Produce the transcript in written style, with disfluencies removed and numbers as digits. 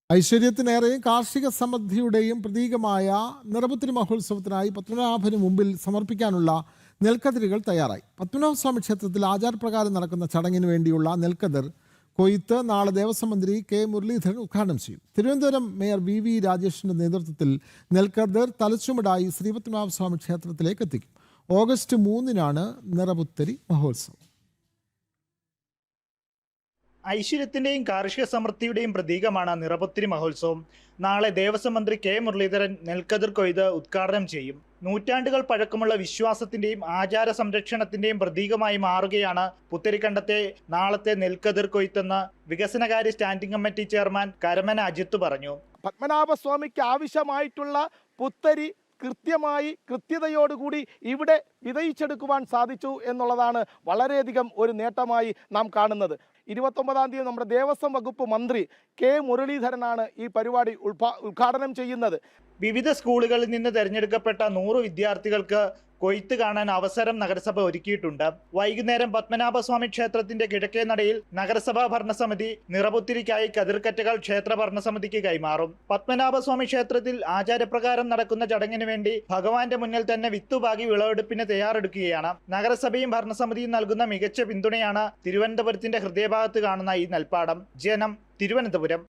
ഐശ്വര്യത്തിനേറെയും കാർഷിക സമൃദ്ധിയുടെയും പ്രതീകമായ നിറപുത്തരി മഹോത്സവത്തിനായി പത്മനാഭന് മുമ്പിൽ സമർപ്പിക്കാനുള്ള നെൽക്കതിരുകൾ തയ്യാറായി. പത്മനാഭസ്വാമി ക്ഷേത്രത്തിൽ ആചാരപ്രകാരം നടക്കുന്ന ചടങ്ങിന് വേണ്ടിയുള്ള നെൽക്കതിർ കൊയ്ത്ത് നാളെ ദേവസ്വം മന്ത്രി കെ മുരളീധരൻ ഉദ്ഘാടനം ചെയ്യും. തിരുവനന്തപുരം മേയർ വി രാജേഷിന്റെ നേതൃത്വത്തിൽ നെൽക്കതിർ തലച്ചുമടായി ശ്രീപത്മനാഭസ്വാമി ക്ഷേത്രത്തിലേക്ക് എത്തിക്കും. ഓഗസ്റ്റ് 3-നാണ് നിറപുത്തരി മഹോത്സവം. ഐശ്വര്യത്തിന്റെയും കാർഷിക സമൃദ്ധിയുടെയും പ്രതീകമാണ് നിറപുത്തരി മഹോത്സവം. നാളെ ദേവസ്വം മന്ത്രി കെ മുരളീധരൻ നെൽക്കതിർ കൊയ്ത് ഉദ്ഘാടനം ചെയ്യും. നൂറ്റാണ്ടുകൾ പഴക്കമുള്ള വിശ്വാസത്തിന്റെയും ആചാര സംരക്ഷണത്തിന്റെയും പ്രതീകമായി മാറുകയാണ് പുത്തരിക്കണ്ടത്തെ നാളത്തെ നെൽക്കതിർ കൊയ്ത്തെന്ന് വികസനകാര്യ standing committee chairman Karamana Ajith പറഞ്ഞു. പത്മനാഭസ്വാമിക്ക് ആവശ്യമായിട്ടുള്ള പുത്തരി കൃത്യമായി കൃത്യതയോടുകൂടി ഇവിടെ വിതയിച്ചെടുക്കുവാൻ സാധിച്ചു എന്നുള്ളതാണ് വളരെയധികം ഒരു നേട്ടമായി നാം കാണുന്നത്. 29-ാം തീയതി നമ്മുടെ ദേവസ്വം വകുപ്പ് മന്ത്രി കെ മുരളീധരനാണ് ഈ പരിപാടി ഉദ്ഘാടനം ചെയ്യുന്നത്. വിവിധ സ്കൂളുകളിൽ നിന്ന് തെരഞ്ഞെടുക്കപ്പെട്ട 100 വിദ്യാർത്ഥികൾക്ക് കൊയ്ത്ത് കാണാൻ അവസരം നഗരസഭ ഒരുക്കിയിട്ടുണ്ട്. വൈകുന്നേരം പത്മനാഭസ്വാമി ക്ഷേത്രത്തിന്റെ കിഴക്കേ നടയിൽ നഗരസഭാ ഭരണസമിതി നിറപുത്തിരിക്കായി കതിർക്കറ്റകൾ ക്ഷേത്ര ഭരണസമിതിക്ക് കൈമാറും. പത്മനാഭസ്വാമി ക്ഷേത്രത്തിൽ ആചാരപ്രകാരം നടക്കുന്ന ചടങ്ങിന് വേണ്ടി ഭഗവാന്റെ മുന്നിൽ തന്നെ വിത്തുപാകി വിളവെടുപ്പിന് തയ്യാറെടുക്കുകയാണ്. നഗരസഭയും ഭരണസമിതിയും നൽകുന്ന മികച്ച പിന്തുണയാണ് തിരുവനന്തപുരത്തിന്റെ ഹൃദയഭാഗത്ത് കാണുന്ന ഈ നെൽപ്പാടം. ജനം, തിരുവനന്തപുരം.